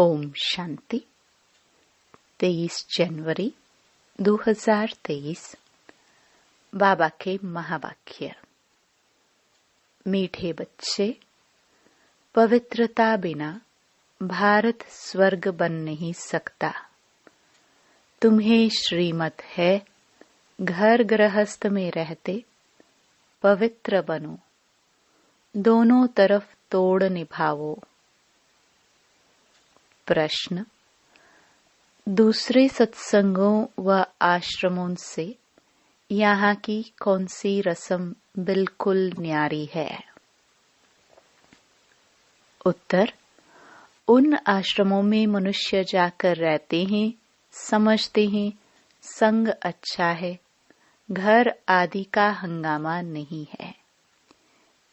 ओम शांति। 23 जनवरी 2023। बाबा के महावाक्य। मीठे बच्चे, पवित्रता बिना भारत स्वर्ग बन नहीं सकता। तुम्हें श्रीमत है, घर गृहस्थ में रहते पवित्र बनो, दोनों तरफ तोड़ निभाओ। प्रश्न। दूसरे सत्संगों व आश्रमों से यहाँ की कौन सी रस्म बिल्कुल न्यारी है? उत्तर। उन आश्रमों में मनुष्य जाकर रहते हैं, समझते हैं संग अच्छा है, घर आदि का हंगामा नहीं है,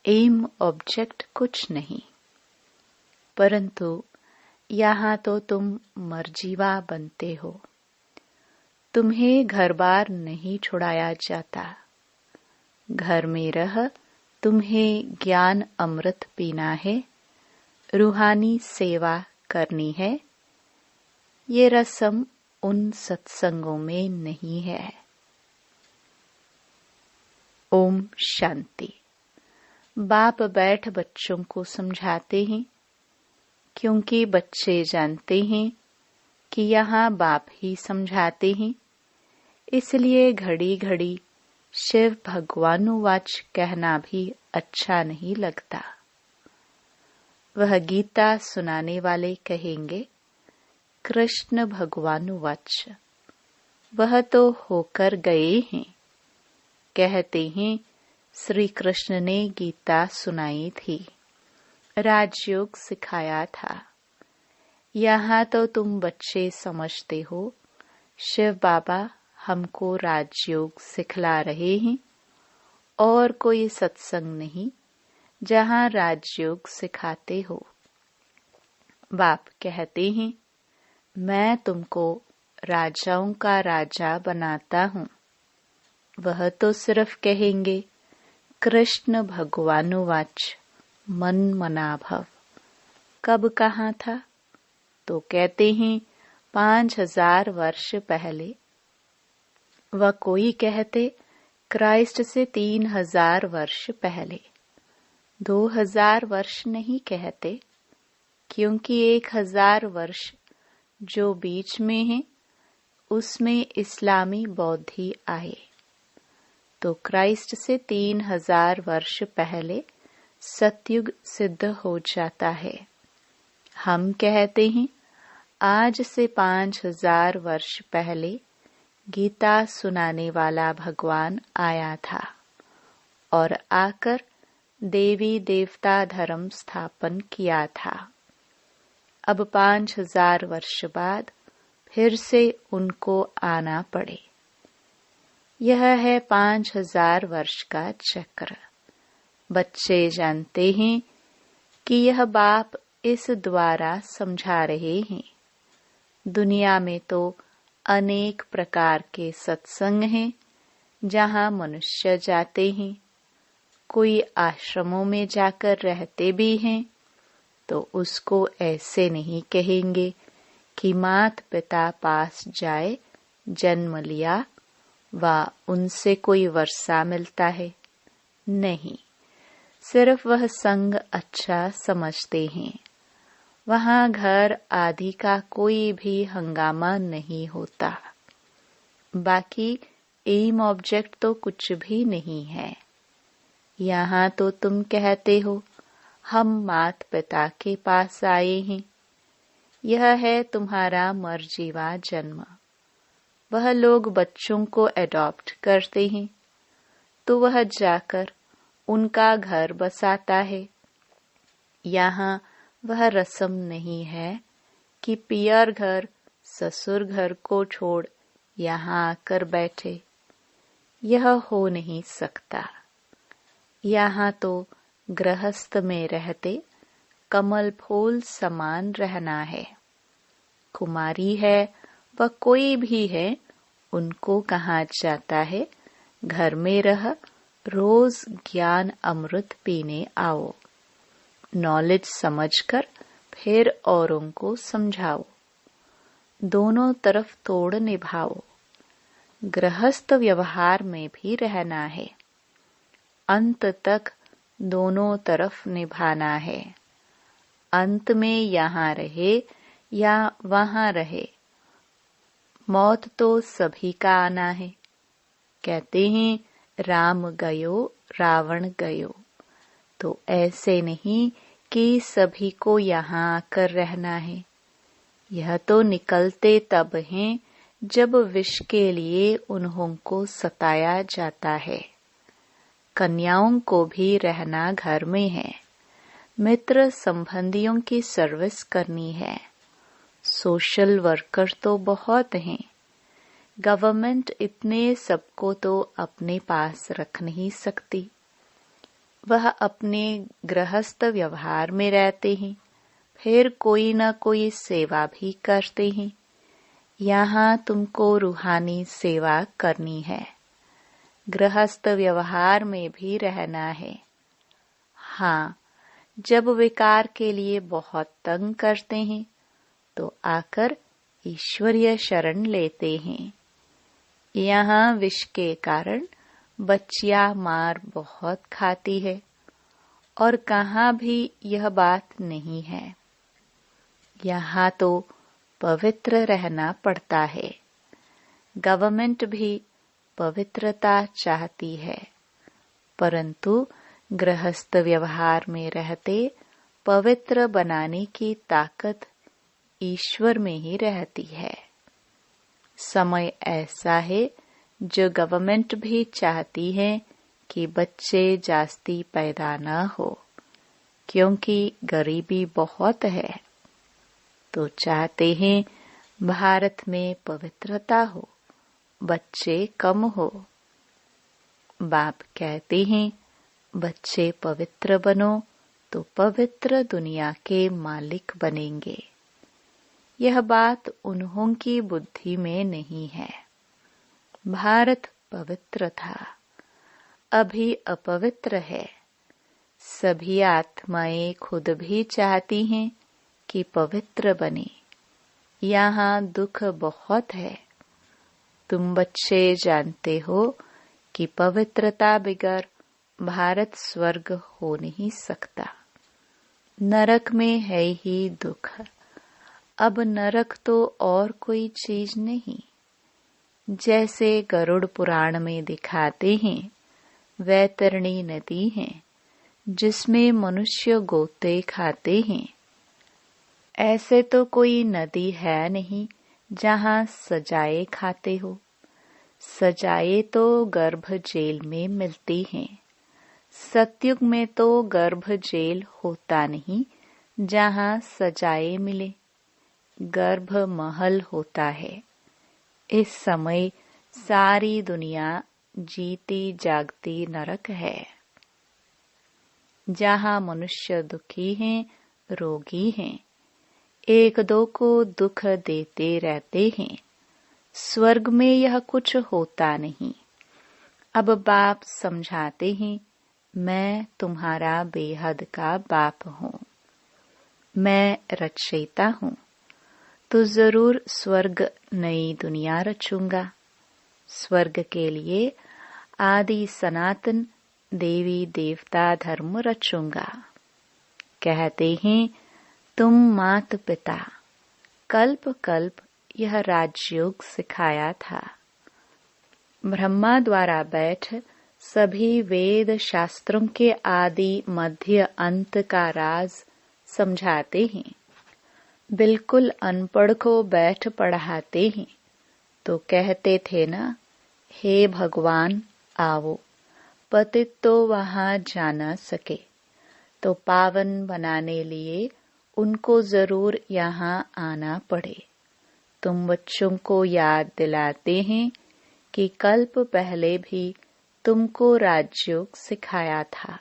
एम ऑब्जेक्ट कुछ नहीं। परंतु यहाँ तो तुम मर्जीवा बनते हो। तुम्हें घर बार नहीं छुड़ाया जाता। घर में रह तुम्हें ज्ञान अमृत पीना है, रूहानी सेवा करनी है। ये रस्म उन सत्संगों में नहीं है। ओम शांति। बाप बैठ बच्चों को समझाते हैं, क्योंकि बच्चे जानते हैं कि यहाँ बाप ही समझाते हैं। इसलिए घड़ी घड़ी शिव भगवानुवाच कहना भी अच्छा नहीं लगता। वह गीता सुनाने वाले कहेंगे कृष्ण भगवानुवाच, वह तो होकर गए हैं। कहते हैं श्री कृष्ण ने गीता सुनाई थी, राजयोग सिखाया था। यहाँ तो तुम बच्चे समझते हो शिव बाबा हमको राजयोग सिखला रहे हैं, और कोई सत्संग नहीं जहाँ राजयोग सिखाते हो। बाप कहते हैं मैं तुमको राजाओं का राजा बनाता हूँ। वह तो सिर्फ कहेंगे कृष्ण भगवानुवाच, मन मना भव। कब कहाँ था? तो कहते हैं 5000 वर्ष पहले। वह कोई कहते क्राइस्ट से 3000 वर्ष पहले। 2000 वर्ष नहीं कहते, क्योंकि 1000 वर्ष जो बीच में है उसमें इस्लामी बौद्धि आए। तो क्राइस्ट से 3000 वर्ष पहले सतयुग सिद्ध हो जाता है। हम कहते हैं आज से 5000 वर्ष पहले गीता सुनाने वाला भगवान आया था और आकर देवी देवता धर्म स्थापन किया था। अब 5000 वर्ष बाद फिर से उनको आना पड़े। यह है 5000 वर्ष का चक्र। बच्चे जानते हैं कि यह बाप इस द्वारा समझा रहे हैं। दुनिया में तो अनेक प्रकार के सत्संग हैं जहाँ मनुष्य जाते हैं। कोई आश्रमों में जाकर रहते भी हैं, तो उसको ऐसे नहीं कहेंगे कि मात पिता पास जाए जन्म लिया व उनसे कोई वर्षा मिलता है। नहीं, सिर्फ वह संग अच्छा समझते हैं। वहाँ घर आदि का कोई भी हंगामा नहीं होता। बाकी एम ऑब्जेक्ट तो कुछ भी नहीं है। यहाँ तो तुम कहते हो हम मात पिता के पास आए हैं। यह है तुम्हारा मर्जीवा जन्म। वह लोग बच्चों को एडॉप्ट करते हैं, तो वह जाकर उनका घर बसाता है। यहाँ वह रस्म नहीं है कि पियर घर ससुर घर को छोड़ यहाँ आकर बैठे। यह हो नहीं सकता। यहाँ तो गृहस्थ में रहते कमल फूल समान रहना है। कुमारी है व कोई भी है, उनको कहा जाता है घर में रह रोज ज्ञान अमृत पीने आओ। नॉलेज समझकर फिर औरों को समझाओ। दोनों तरफ तोड़ निभाओ। गृहस्थ व्यवहार में भी रहना है। अंत तक दोनों तरफ निभाना है। अंत में यहाँ रहे या वहाँ रहे, मौत तो सभी का आना है। कहते हैं राम गयो रावण गयो, तो ऐसे नहीं कि सभी को यहाँ आकर रहना है। यह तो निकलते तब हैं जब विष के लिए उन्हों को सताया जाता है। कन्याओं को भी रहना घर में है। मित्र संबंधियों की सर्विस करनी है। सोशल वर्कर तो बहुत हैं। गवर्नमेंट इतने सबको तो अपने पास रख नहीं सकती। वह अपने गृहस्थ व्यवहार में रहते हैं, फिर कोई न कोई सेवा भी करते हैं। यहाँ तुमको रूहानी सेवा करनी है। गृहस्थ व्यवहार में भी रहना है। हाँ, जब विकार के लिए बहुत तंग करते हैं तो आकर ईश्वरीय शरण लेते हैं। यहाँ विष के कारण बच्चियां मार बहुत खाती है और कहाँ भी यह बात नहीं है। यहाँ तो पवित्र रहना पड़ता है। गवर्नमेंट भी पवित्रता चाहती है, परंतु गृहस्थ व्यवहार में रहते पवित्र बनाने की ताकत ईश्वर में ही रहती है। समय ऐसा है जो गवर्नमेंट भी चाहती है कि बच्चे जास्ती पैदा न हो, क्योंकि गरीबी बहुत है। तो चाहते हैं भारत में पवित्रता हो, बच्चे कम हो। बाप कहते हैं बच्चे पवित्र बनो तो पवित्र दुनिया के मालिक बनेंगे। यह बात उन्हों की बुद्धि में नहीं है। भारत पवित्र था, अभी अपवित्र है। सभी आत्माएं खुद भी चाहती हैं कि पवित्र बने। यहाँ दुख बहुत है। तुम बच्चे जानते हो कि पवित्रता बिगर भारत स्वर्ग हो नहीं सकता। नरक में है ही दुख। अब नरक तो और कोई चीज नहीं। जैसे गरुड़ पुराण में दिखाते हैं, वैतरणी नदी है जिसमें मनुष्य गोते खाते हैं। ऐसे तो कोई नदी है नहीं जहाँ सजाए खाते हो। सजाए तो गर्भ जेल में मिलती हैं। सतयुग में तो गर्भ जेल होता नहीं जहाँ सजाए मिले। गर्भ महल होता है। इस समय सारी दुनिया जीती जागती नरक है, जहाँ मनुष्य दुखी हैं, रोगी हैं, एक दो को दुख देते रहते हैं। स्वर्ग में यह कुछ होता नहीं। अब बाप समझाते हैं, मैं तुम्हारा बेहद का बाप हूँ, मैं रचयिता हूँ, तो जरूर स्वर्ग नई दुनिया रचूंगा। स्वर्ग के लिए आदि सनातन देवी देवता धर्म रचूंगा। कहते हैं तुम मात पिता कल्प कल्प यह राजयोग सिखाया था। ब्रह्मा द्वारा बैठ सभी वेद शास्त्रों के आदि मध्य अंत का राज समझाते हैं। बिल्कुल अनपढ़ को बैठ पढ़ाते हैं तो कहते थे ना, हे भगवान आओ। पतित तो वहां जा न सके, तो पावन बनाने लिए उनको जरूर यहाँ आना पड़े। तुम बच्चों को याद दिलाते हैं कि कल्प पहले भी तुमको राजयोग सिखाया था।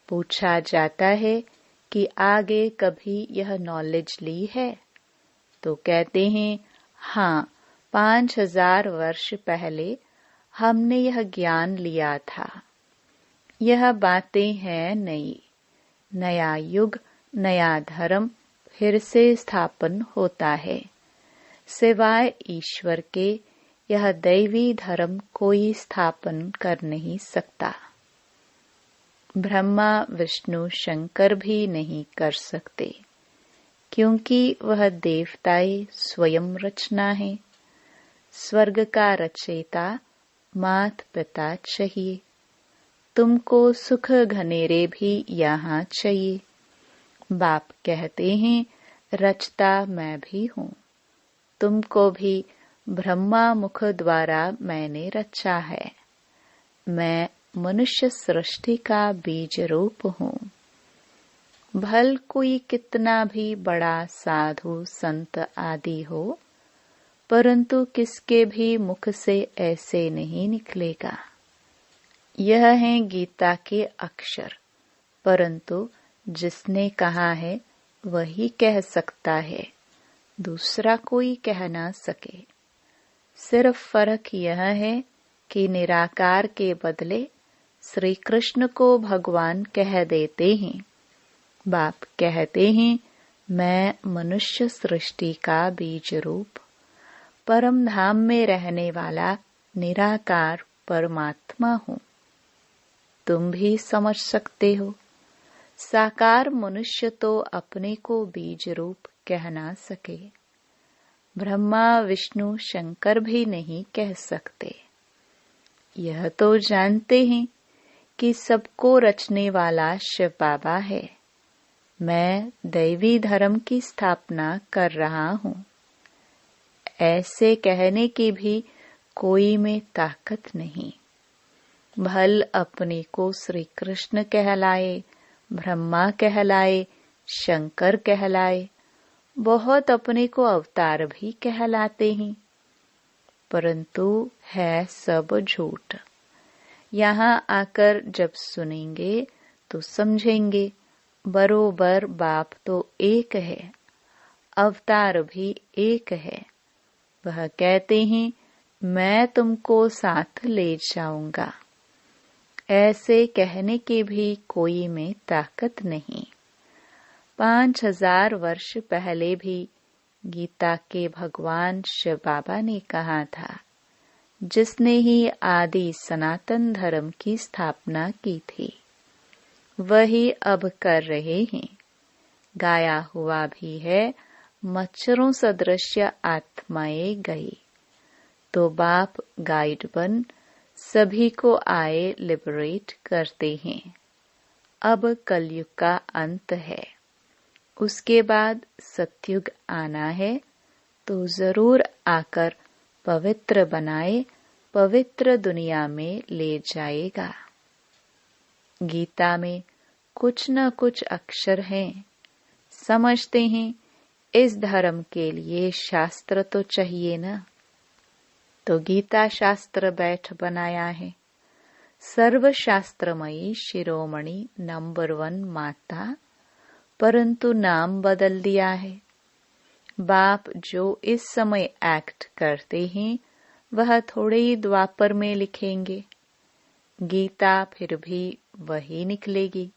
पूछा जाता है कि आगे कभी यह नॉलेज ली है? तो कहते हैं हाँ, 5000 वर्ष पहले हमने यह ज्ञान लिया था। यह बातें हैं नई। नया युग, नया धर्म, फिर से स्थापन होता है। सिवाय ईश्वर के यह दैवी धर्म कोई स्थापन कर नहीं सकता। ब्रह्मा विष्णु शंकर भी नहीं कर सकते, क्योंकि वह देवताएं स्वयं रचना है। स्वर्ग का रचयिता मात पिता चाहिए। तुमको सुख घनेरे भी यहाँ चाहिए। बाप कहते हैं रचता मैं भी हूँ। तुमको भी ब्रह्मा मुख द्वारा मैंने रचा है। मैं मनुष्य सृष्टि का बीज रूप हूँ। भल कोई कितना भी बड़ा साधु संत आदि हो, परंतु किसके भी मुख से ऐसे नहीं निकलेगा। यह है गीता के अक्षर, परंतु जिसने कहा है वही कह सकता है, दूसरा कोई कह ना सके। सिर्फ फर्क यह है कि निराकार के बदले श्री कृष्ण को भगवान कह देते हैं। बाप कहते हैं मैं मनुष्य सृष्टि का बीज रूप परम धाम में रहने वाला निराकार परमात्मा हूँ। तुम भी समझ सकते हो। साकार मनुष्य तो अपने को बीज रूप कह ना सके। ब्रह्मा विष्णु शंकर भी नहीं कह सकते। यह तो जानते हैं कि सबको रचने वाला शिव बाबा है। मैं दैवी धर्म की स्थापना कर रहा हूँ। ऐसे कहने की भी कोई में ताकत नहीं। भल अपने को श्री कृष्ण कहलाए, ब्रह्मा कहलाए, शंकर कहलाए, बहुत अपने को अवतार भी कहलाते हैं, परंतु है सब झूठ। यहाँ आकर जब सुनेंगे तो समझेंगे बरोबर बाप तो एक है, अवतार भी एक है। वह कहते हैं मैं तुमको साथ ले जाऊंगा। ऐसे कहने की भी कोई में ताकत नहीं। 5000 वर्ष पहले भी गीता के भगवान शिव बाबा ने कहा था, जिसने ही आदि सनातन धर्म की स्थापना की थी, वही अब कर रहे हैं। गाया हुआ भी है, मच्छरों सदृश आत्माएं गई, तो बाप गाइड बन सभी को आए लिबरेट करते हैं। अब कलयुग का अंत है, उसके बाद सतयुग आना है, तो जरूर आकर पवित्र बनाए, पवित्र दुनिया में ले जाएगा। गीता में कुछ न कुछ अक्षर हैं। समझते हैं इस धर्म के लिए शास्त्र तो चाहिए ना, तो गीता शास्त्र बैठ बनाया है। सर्वशास्त्रमयी शिरोमणि नंबर 1 माता, परंतु नाम बदल दिया है। बाप जो इस समय एक्ट करते हैं वह थोड़े ही द्वापर में लिखेंगे। गीता फिर भी वही निकलेगी।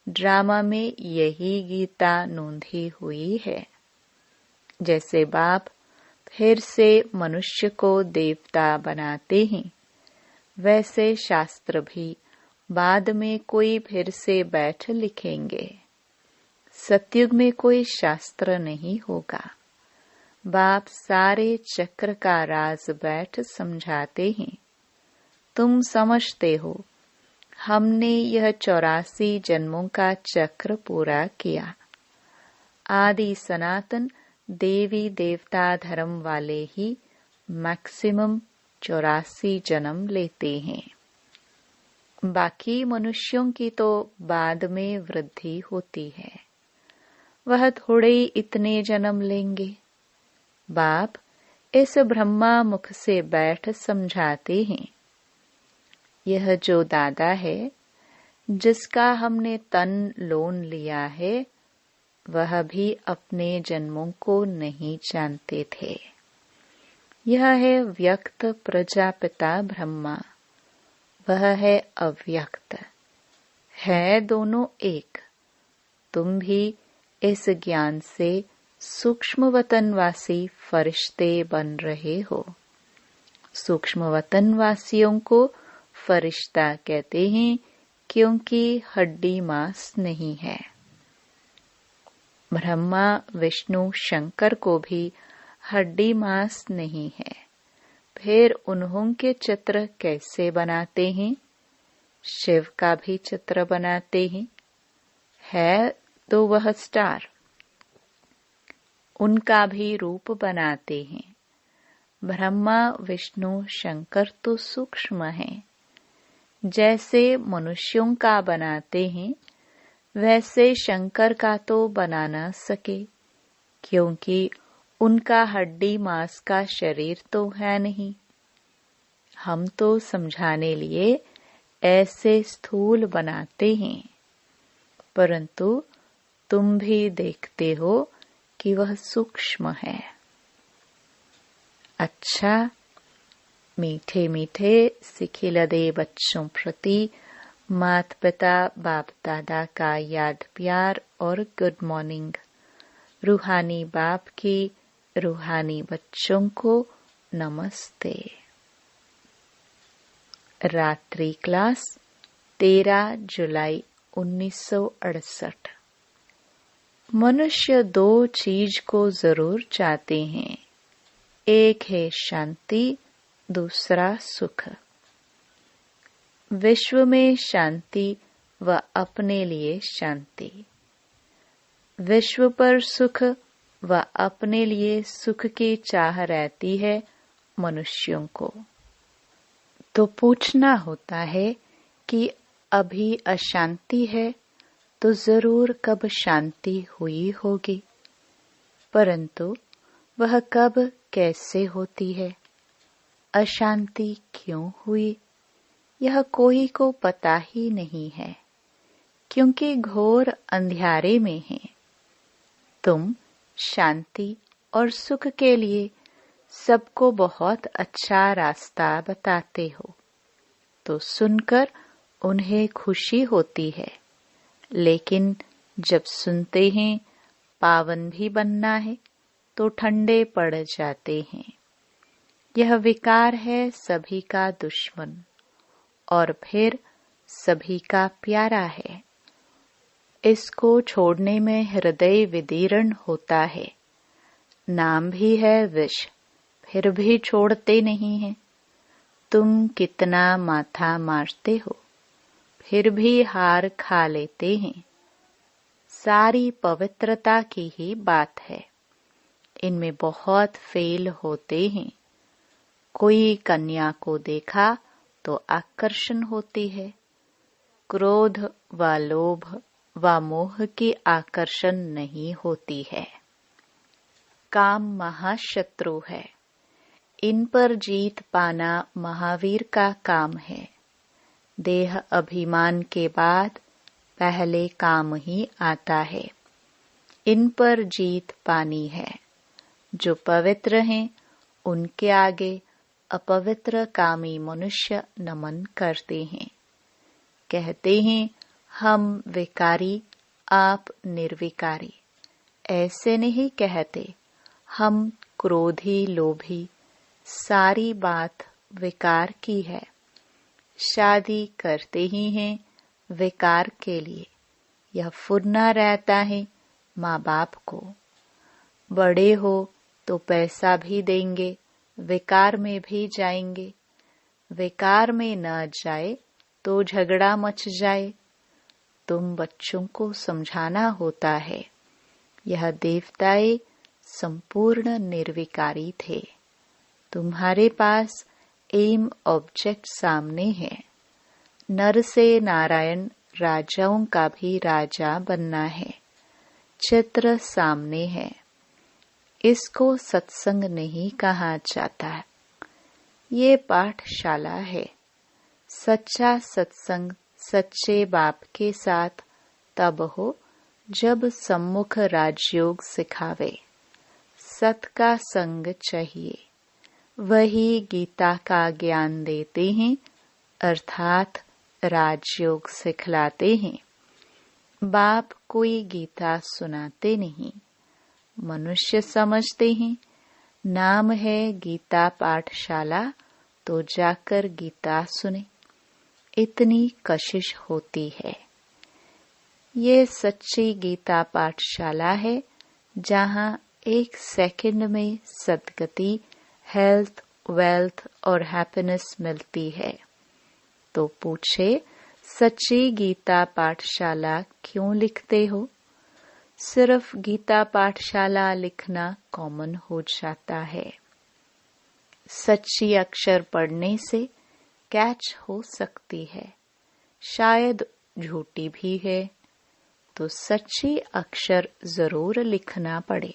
ड्रामा में यही गीता नोंधी हुई है। जैसे बाप फिर से मनुष्य को देवता बनाते हैं, वैसे शास्त्र भी बाद में कोई फिर से बैठ लिखेंगे। सतयुग में कोई शास्त्र नहीं होगा। बाप सारे चक्र का राज बैठ समझाते हैं। तुम समझते हो, हमने यह 84 जन्मों का चक्र पूरा किया। आदि सनातन देवी देवता धर्म वाले ही मैक्सिमम 84 जन्म लेते हैं। बाकी मनुष्यों की तो बाद में वृद्धि होती है, वह थोड़े ही इतने जन्म लेंगे। बाप इस ब्रह्मा मुख से बैठ समझाते हैं। यह जो दादा है, जिसका हमने तन लोन लिया है, वह भी अपने जन्मों को नहीं जानते थे। यह है व्यक्त प्रजापिता ब्रह्मा, वह है अव्यक्त, है दोनों एक। तुम भी इस ज्ञान से सूक्ष्म वतनवासी फरिश्ते बन रहे हो। सूक्ष्म वतनवासियों को फरिश्ता कहते हैं क्योंकि हड्डी मांस नहीं है। ब्रह्मा विष्णु शंकर को भी हड्डी मांस नहीं है, फिर उन्हों के चित्र कैसे बनाते हैं? शिव का भी चित्र बनाते हैं, है तो वह स्टार, उनका भी रूप बनाते हैं। ब्रह्मा विष्णु शंकर तो सूक्ष्म हैं, जैसे मनुष्यों का बनाते हैं वैसे शंकर का तो बना न सके, क्योंकि उनका हड्डी मांस का शरीर तो है नहीं। हम तो समझाने लिए ऐसे स्थूल बनाते हैं, परंतु तुम भी देखते हो कि वह सूक्ष्म है। अच्छा, मीठे मीठे सिखिलदे बच्चों प्रति माता पिता बाप दादा का याद प्यार और गुड मॉर्निंग। रूहानी बाप की रूहानी बच्चों को नमस्ते। रात्रि क्लास 13 जुलाई 1968। मनुष्य दो चीज को जरूर चाहते हैं, एक है शांति, दूसरा सुख। विश्व में शांति व अपने लिए शांति, विश्व पर सुख व अपने लिए सुख की चाह रहती है मनुष्यों को। तो पूछना होता है कि अभी अशांति है तो जरूर कब शांति हुई होगी, परंतु वह कब कैसे होती है, अशांति क्यों हुई, यह कोई को पता ही नहीं है, क्योंकि घोर अंधियारे में है। तुम शांति और सुख के लिए सबको बहुत अच्छा रास्ता बताते हो, तो सुनकर उन्हें खुशी होती है, लेकिन जब सुनते हैं पावन भी बनना है तो ठंडे पड़ जाते हैं। यह विकार है सभी का दुश्मन और फिर सभी का प्यारा है। इसको छोड़ने में हृदय विदीर्ण होता है। नाम भी है विष, फिर भी छोड़ते नहीं हैं। तुम कितना माथा मारते हो, फिर भी हार खा लेते हैं। सारी पवित्रता की ही बात है, इनमें बहुत फेल होते हैं। कोई कन्या को देखा तो आकर्षण होती है, क्रोध व लोभ व मोह की आकर्षण नहीं होती है। काम महाशत्रु है, इन पर जीत पाना महावीर का काम है। देह अभिमान के बाद पहले काम ही आता है, इन पर जीत पानी है। जो पवित्र हैं उनके आगे अपवित्र कामी मनुष्य नमन करते हैं। कहते हैं हम विकारी, आप निर्विकारी। ऐसे नहीं कहते, हम क्रोधी लोभी, सारी बात विकार की है। शादी करते ही हैं विकार के लिए, यह फुरना रहता है माँ बाप को। बड़े हो तो पैसा भी देंगे, विकार में भी जाएंगे। विकार में न जाए तो झगड़ा मच जाए। तुम बच्चों को समझाना होता है, यह देवताएं संपूर्ण निर्विकारी थे। तुम्हारे पास एम ऑब्जेक्ट सामने है। नर से नारायण, राजाओं का भी राजा बनना है। चित्र सामने है, इसको सत्संग नहीं कहा जाता। ये पाठशाला है। सच्चा सत्संग सच्चे बाप के साथ तब हो जब सम्मुख राजयोग सिखावे। सत का संग चाहिए, वही गीता का ज्ञान देते हैं, अर्थात राजयोग सिखलाते हैं। बाप कोई गीता सुनाते नहीं, मनुष्य समझते हैं नाम है गीता पाठशाला, तो जाकर गीता सुने, इतनी कशिश होती है। ये सच्ची गीता पाठशाला है जहाँ 1 सेकंड में सद्गति, हेल्थ, वेल्थ और हैप्पीनेस मिलती है। तो पूछे, सच्ची गीता पाठशाला क्यों लिखते हो? सिर्फ गीता पाठशाला लिखना कॉमन हो जाता है। सच्ची अक्षर पढ़ने से कैच हो सकती है, शायद झूठी भी है, तो सच्ची अक्षर जरूर लिखना पड़े।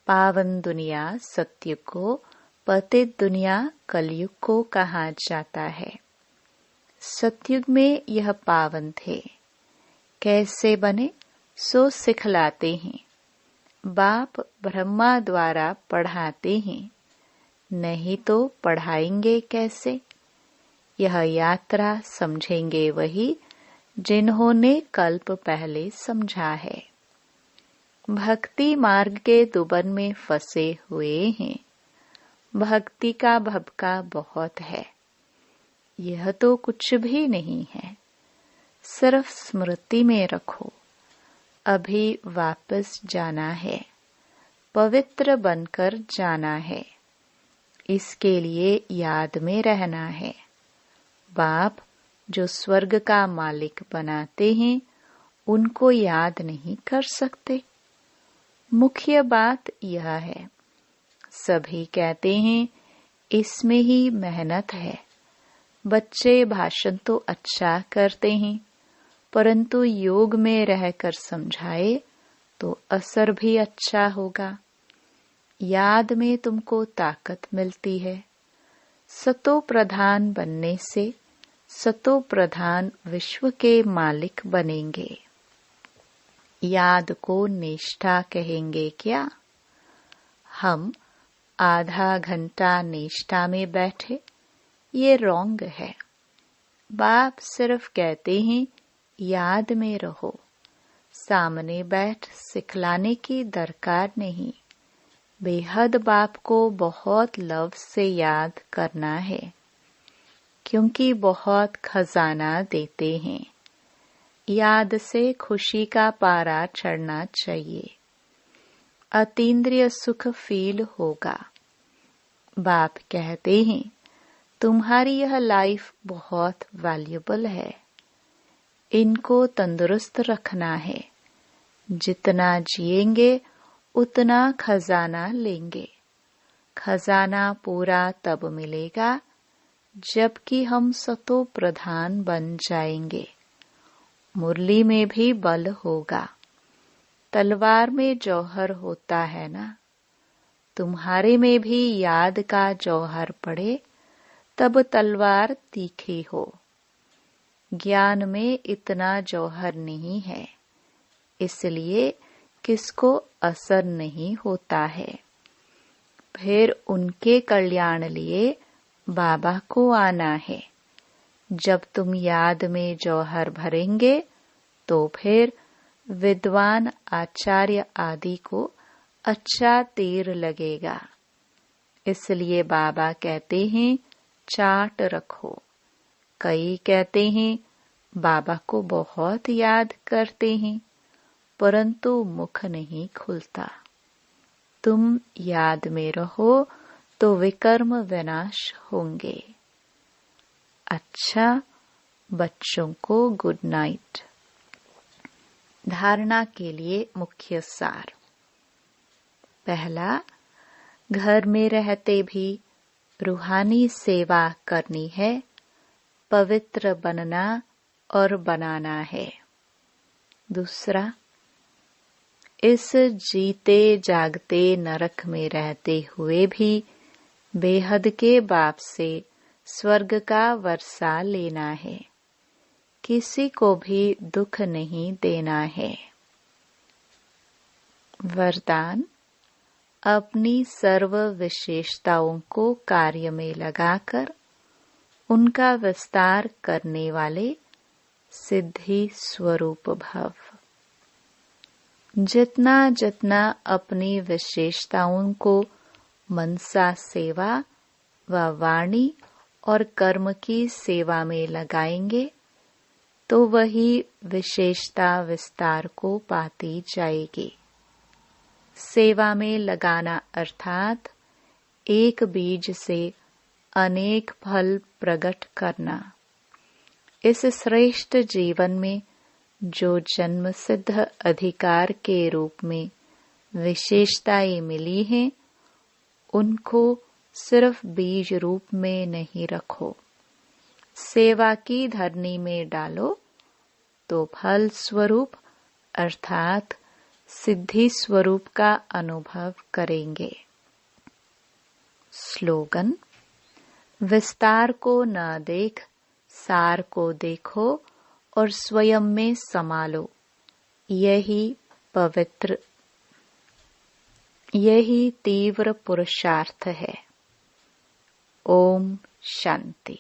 पावन दुनिया सत्य को, पतित दुनिया कलयुग को कहा जाता है। सतयुग में यह पावन थे। कैसे बने सो सिखलाते हैं। बाप ब्रह्मा द्वारा पढ़ाते हैं, नहीं तो पढ़ाएंगे कैसे? यह यात्रा समझेंगे वही जिन्होंने कल्प पहले समझा है। भक्ति मार्ग के दुबन में फंसे हुए हैं। भक्ति का भभका बहुत है। यह तो कुछ भी नहीं है, सिर्फ स्मृति में रखो। अभी वापस जाना है, पवित्र बनकर जाना है। इसके लिए याद में रहना है। बाप जो स्वर्ग का मालिक बनाते हैं, उनको याद नहीं कर सकते। मुख्य बात यह है, सभी कहते हैं इसमें ही मेहनत है। बच्चे भाषण तो अच्छा करते हैं, परंतु योग में रहकर समझाए तो असर भी अच्छा होगा। याद में तुमको ताकत मिलती है। सतो प्रधान बनने से सतो प्रधान विश्व के मालिक बनेंगे। याद को निष्ठा कहेंगे क्या? हम आधा घंटा निष्ठा में बैठे, ये रॉन्ग है। बाप सिर्फ कहते हैं याद में रहो। सामने बैठ सिखलाने की दरकार नहीं। बेहद बाप को बहुत लव से याद करना है, क्योंकि बहुत खजाना देते हैं। याद से खुशी का पारा चढ़ना चाहिए। अतीन्द्रिय सुख फील होगा। बाप कहते हैं तुम्हारी यह लाइफ बहुत वैल्यूबल है। इनको तंदुरुस्त रखना है। जितना जिएंगे उतना खजाना लेंगे। खजाना पूरा तब मिलेगा जबकि हम सतो प्रधान बन जाएंगे। मुरली में भी बल होगा। तलवार में जौहर होता है ना। तुम्हारे में भी याद का जौहर पड़े तब तलवार तीखी हो। ज्ञान में इतना जौहर नहीं है, इसलिए किसको असर नहीं होता है। फिर उनके कल्याण लिए बाबा को आना है। जब तुम याद में जौहर भरेंगे तो फिर विद्वान आचार्य आदि को अच्छा तीर लगेगा। इसलिए बाबा कहते हैं चाट रखो। कई कहते हैं बाबा को बहुत याद करते हैं, परंतु मुख नहीं खुलता। तुम याद में रहो तो विकर्म विनाश होंगे। अच्छा, बच्चों को गुड नाइट। धारणा के लिए मुख्य सार। पहला, घर में रहते भी रूहानी सेवा करनी है, पवित्र बनना और बनाना है। दूसरा, इस जीते जागते नरक में रहते हुए भी बेहद के बाप से स्वर्ग का वर्षा लेना है। किसी को भी दुख नहीं देना है। वरदान, अपनी सर्व विशेषताओं को कार्य में लगाकर उनका विस्तार करने वाले सिद्धि स्वरूप भव। जितना जितना अपनी विशेषताओं को मनसा सेवा व वाणी और कर्म की सेवा में लगाएंगे तो वही विशेषता विस्तार को पाती जाएगी। सेवा में लगाना अर्थात एक बीज से अनेक फल प्रकट करना। इस श्रेष्ठ जीवन में जो जन्म सिद्ध अधिकार के रूप में विशेषताएं मिली हैं, उनको सिर्फ बीज रूप में नहीं रखो, सेवा की धरनी में डालो तो फल स्वरूप अर्थात सिद्धि स्वरूप का अनुभव करेंगे। स्लोगन: विस्तार को न देख, सार को देखो और स्वयं में समालो। यही तीव्र पुरुषार्थ है। ओम शांति।